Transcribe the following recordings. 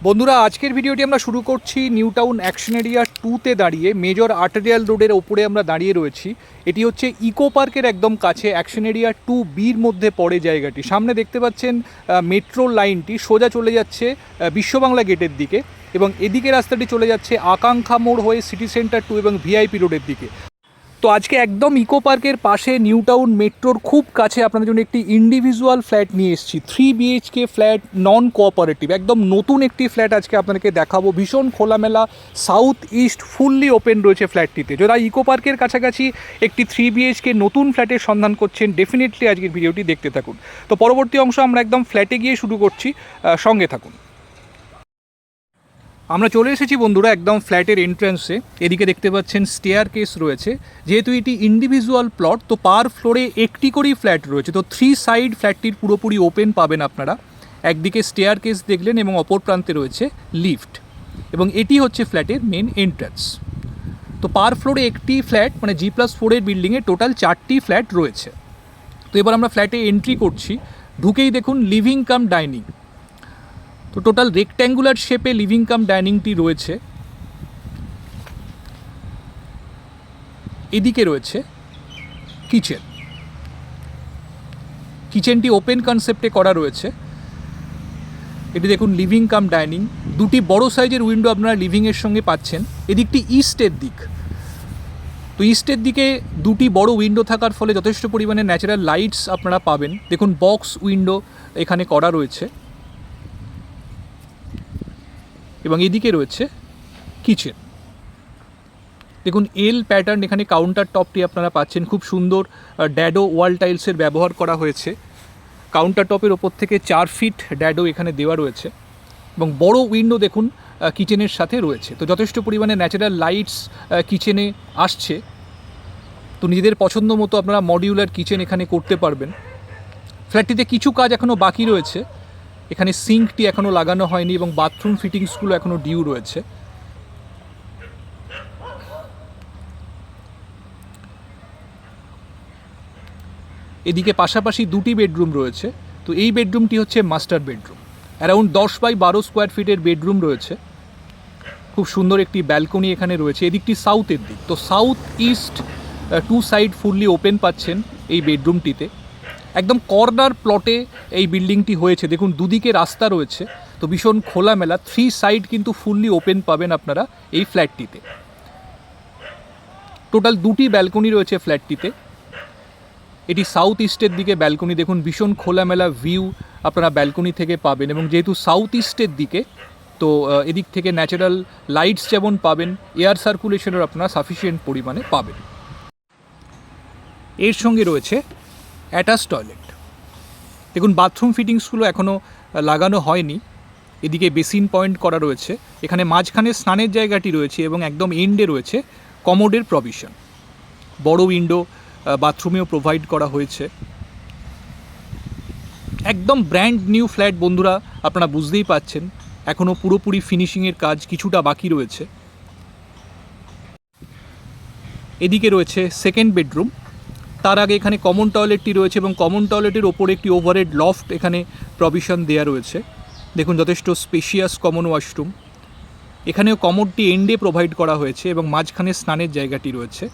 বন্ধুরা, আজকের ভিডিওটি আমরা শুরু করছি নিউ টাউন অ্যাকশন এরিয়া 2তে দাঁড়িয়ে মেজর আর্টেরিয়াল রোডের ওপরে আমরা দাঁড়িয়ে রয়েছি। এটি হচ্ছে ইকো পার্কের একদম কাছে, অ্যাকশন এরিয়া 2বির মধ্যে পড়ে জায়গাটি। সামনে দেখতে পাচ্ছেন মেট্রো লাইনটি সোজা চলে যাচ্ছে বিশ্ববাংলা গেটের দিকে, এবং এদিকে রাস্তাটি চলে যাচ্ছে আকাঙ্ক্ষা মোড় হয়ে সিটি সেন্টার 2 এবং ভিআইপি রোডের দিকে। তো আজকে একদম ইকো পার্কের পাশে নিউ টাউন মেট্রোর খুব কাছে আপনাদের জন্য একটি ইন্ডিভিজুয়াল ফ্ল্যাট নিয়ে এসেছি। 3 BHK ফ্ল্যাট, নন কোঅপারেটিভ, একদম নতুন একটি ফ্ল্যাট আজকে আপনাদেরকে দেখাবো। ভীষণ খোলামেলা, সাউথ ইস্ট ফুললি ওপেন রয়েছে ফ্ল্যাটটিতে। যারা ইকো পার্কের কাছাকাছি একটি 3 BHK নতুন ফ্ল্যাটের সন্ধান করছেন, ডেফিনেটলি আজকের ভিডিওটি দেখতে থাকুন। তো পরবর্তী অংশ আমরা একদম ফ্ল্যাটে গিয়ে শুরু করছি, সঙ্গে থাকুন। আমরা চলে এসেছি বন্ধুরা একদম ফ্ল্যাটের এন্ট্রান্সে। এদিকে দেখতে পাচ্ছেন স্টেয়ার কেস রয়েছে। যেহেতু এটি ইন্ডিভিজুয়াল প্লট, তো পার ফ্লোরে একটি করেই ফ্ল্যাট রয়েছে। তো 3 সাইড ফ্ল্যাটটির পুরোপুরি ওপেন পাবেন আপনারা। একদিকে স্টেয়ার কেস দেখলেন এবং অপর প্রান্তে রয়েছে লিফট, এবং এটি হচ্ছে ফ্ল্যাটের মেন এন্ট্রান্স। তো পার ফ্লোরে একটি ফ্ল্যাট, মানে G+4 বিল্ডিংয়ে টোটাল 4টি ফ্ল্যাট রয়েছে। তো এবার আমরা ফ্ল্যাটে এন্ট্রি করছি। ঢুকেই দেখুন লিভিং কাম ডাইনিং। তো টোটাল রেক্ট্যাঙ্গুলার শেপে লিভিং কাম ডাইনিংটি রয়েছে। এদিকে রয়েছে কিচেন। কিচেনটি ওপেন কনসেপ্টে করা রয়েছে। এটি দেখুন লিভিং কাম ডাইনিং। দুটি বড় সাইজের উইন্ডো আপনারা লিভিংয়ের সঙ্গে পাচ্ছেন। এদিকটি ইস্টের দিক। তো ইস্টের দিকে দুটি বড় উইন্ডো থাকার ফলে যথেষ্ট পরিমাণে ন্যাচারাল লাইটস আপনারা পাবেন। দেখুন বক্স উইন্ডো এখানে করা রয়েছে, এবং এদিকে রয়েছে কিচেন। দেখুন এল প্যাটার্ন এখানে কাউন্টার টপটি আপনারা পাচ্ছেন। খুব সুন্দর ড্যাডো ওয়াল টাইলসের ব্যবহার করা হয়েছে। কাউন্টার টপের ওপর থেকে 4 ফিট ড্যাডো এখানে দেওয়া রয়েছে, এবং বড় উইন্ডো দেখুন কিচেনের সাথে রয়েছে। তো যথেষ্ট পরিমাণে ন্যাচারাল লাইটস কিচেনে আসছে। তো নিজেদের পছন্দ মতো আপনারা মডিউলার কিচেন এখানে করতে পারবেন। ফ্ল্যাটটিতে কিছু কাজ এখনও বাকি রয়েছে। এখানে সিঙ্কটি এখনও লাগানো হয়নি, এবং বাথরুম ফিটিংসগুলো এখনও ডিউ রয়েছে। এদিকে পাশাপাশি দুটি বেডরুম রয়েছে। তো এই বেডরুমটি হচ্ছে master bedroom. Around 10x12 square ফিটের বেডরুম রয়েছে। খুব সুন্দর একটি ব্যালকনি এখানে রয়েছে। এদিকটি সাউথের দিক। তো south east 2 side fully open পাচ্ছেন এই বেডরুমটিতে। একদম কর্নার প্লটে এই বিল্ডিংটি হয়েছে। দেখুন দুদিকে রাস্তা রয়েছে, তো ভীষণ খোলামেলা। 3 সাইড কিন্তু ফুললি ওপেন পাবেন আপনারা এই ফ্ল্যাটটিতে। টোটাল দুটি ব্যালকনি রয়েছে ফ্ল্যাটটিতে। এটি সাউথ ইস্টের দিকে ব্যালকনি। দেখুন ভীষণ খোলামেলা ভিউ আপনারা ব্যালকনি থেকে পাবেন, এবং যেহেতু সাউথ ইস্টের দিকে, তো এদিক থেকে ন্যাচারাল লাইটস যেমন পাবেন, এয়ার সার্কুলেশনের আপনারা সাফিসিয়েন্ট পরিমাণে পাবেন। এর সঙ্গে রয়েছে অ্যাটাচ টয়লেট। দেখুন বাথরুম ফিটিংসগুলো এখনও লাগানো হয়নি। এদিকে বেসিন পয়েন্ট করা রয়েছে। এখানে মাঝখানে স্নানের জায়গাটি রয়েছে, এবং একদম এন্ডে রয়েছে কমোডের প্রভিশন। বড় উইন্ডো বাথরুমেও প্রোভাইড করা হয়েছে। একদম ব্র্যান্ড নিউ ফ্ল্যাট বন্ধুরা, আপনারা বুঝতেই পাচ্ছেন এখনও পুরোপুরি ফিনিশিংয়ের কাজ কিছুটা বাকি রয়েছে। এদিকে রয়েছে সেকেন্ড বেডরুম। তার আগে এখানে কমন টয়লেটটি রয়েছে, এবং কমন টয়লেটের ওপরে একটি ওভারহেড লফট এখানে প্রভিশন দেওয়া রয়েছে। দেখুন যথেষ্ট স্পেশিয়াস কমন ওয়াশরুম। এখানেও কমোডটি এন্ডে প্রোভাইড করা হয়েছে, এবং মাঝখানে স্নানের জায়গাটি রয়েছে।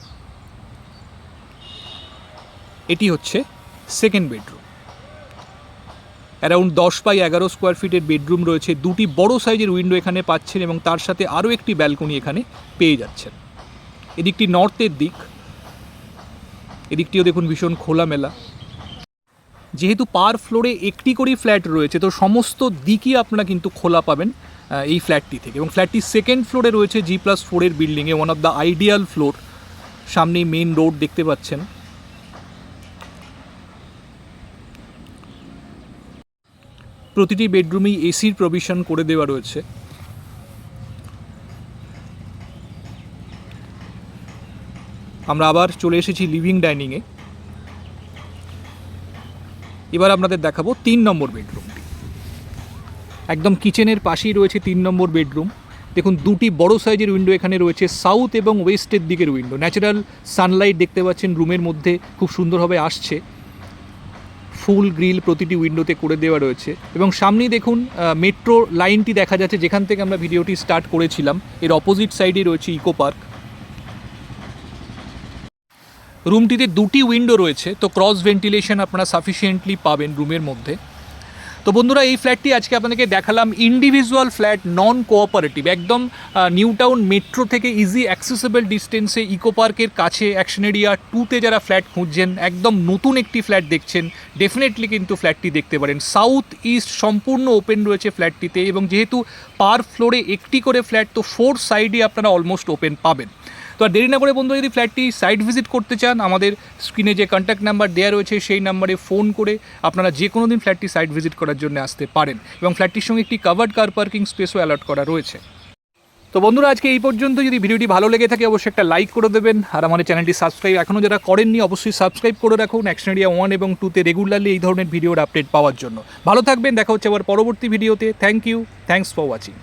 এটি হচ্ছে second bedroom. Around 10x11 square ফিটের বেডরুম রয়েছে। দুটি বড় সাইজের উইন্ডো এখানে পাচ্ছেন, এবং তার সাথে আরও একটি ব্যালকনি এখানে পেয়ে যাচ্ছেন। এদিকটি নর্থের দিক। এদিকটিও দেখুন ভীষণ খোলামেলা। যেহেতু পার ফ্লোরে একটি করেই ফ্ল্যাট রয়েছে, তো সমস্ত দিকই আপনারা কিন্তু খোলা পাবেন এই ফ্ল্যাটটি থেকে। এবং ফ্ল্যাটটি সেকেন্ড ফ্লোরে রয়েছে G+4 বিল্ডিংয়ে, one of the ideal floor. সামনেই মেন রোড দেখতে পাচ্ছেন। প্রতিটি বেডরুমেই এসির প্রভিশন করে দেওয়া রয়েছে। আমরা আবার চলে এসেছি লিভিং ডাইনিংয়ে। এবার আপনাদের দেখাবো 3 নম্বর বেডরুমটি। একদম কিচেনের পাশেই রয়েছে 3 নম্বর বেডরুম। দেখুন দুটি বড় সাইজের উইন্ডো এখানে রয়েছে, সাউথ এবং ওয়েস্টের দিকের উইন্ডো। ন্যাচারাল সানলাইট দেখতে পাচ্ছেন রুমের মধ্যে খুব সুন্দরভাবে আসছে। ফুল গ্রিল প্রতিটি উইন্ডোতে করে দেওয়া রয়েছে এবং সামনেই দেখুন মেট্রো লাইনটি দেখা যাচ্ছে, যেখান থেকে আমরা ভিডিওটি স্টার্ট করেছিলাম। এর অপোজিট সাইডে রয়েছে ইকো পার্ক। রুমটিতে দুটি উইন্ডো রয়েছে, তো ক্রস ভেন্টিলেশন আপনারা সাফিসিয়েন্টলি পাবেন রুমের মধ্যে। তো বন্ধুরা, এই ফ্ল্যাটটি আজকে আপনাদেরকে দেখালাম ইন্ডিভিজুয়াল ফ্ল্যাট, নন কোঅপারেটিভ, একদম নিউ টাউন মেট্রো থেকে ইজি অ্যাক্সেসেবল ডিস্টেন্সে ইকো পার্কের কাছে অ্যাকশন এরিয়া 2তে যারা ফ্ল্যাট খুঁজছেন, একদম নতুন একটি ফ্ল্যাট দেখছেন, ডেফিনেটলি কিন্তু ফ্ল্যাটটি দেখতে পারেন। সাউথ ইস্ট সম্পূর্ণ ওপেন রয়েছে ফ্ল্যাটটিতে এবং যেহেতু পার ফ্লোরে একটি করে ফ্ল্যাট, তো 4 সাইডে আপনারা অলমোস্ট ওপেন পাবেন। তো আর দেরি না করে বন্ধুরা, যদি ফ্ল্যাটটি সাইট ভিজিট করতে চান, আমাদের স্ক্রিনে যে কন্ট্যাক্ট নাম্বার দেওয়া রয়েছে সেই নাম্বারে ফোন করে আপনারা যে কোনো দিন ফ্ল্যাটটি সাইট ভিজিট করার জন্য আসতে পারেন এবং ফ্ল্যাটটির সঙ্গে একটি কাভার্ড কার পার্কিং স্পেসও অ্যালট করা রয়েছে। তো বন্ধুরা, আজকে এই পর্যন্ত। যদি ভিডিওটি ভালো লেগে থাকে অবশ্যই একটা লাইক করে দেবেন, আর আমাদের চ্যানেলটি সাবস্ক্রাইব এখনও যারা করেননি অবশ্যই সাবস্ক্রাইব করে রাখুন অ্যাকশন এরিয়া 1 এবং 2তে রেগুলারলি এই ধরনের ভিডিওর আপডেট পাওয়ার জন্য। ভালো থাকবেন, দেখা হচ্ছে আবার পরবর্তী ভিডিওতে। Thank you, thanks for watching.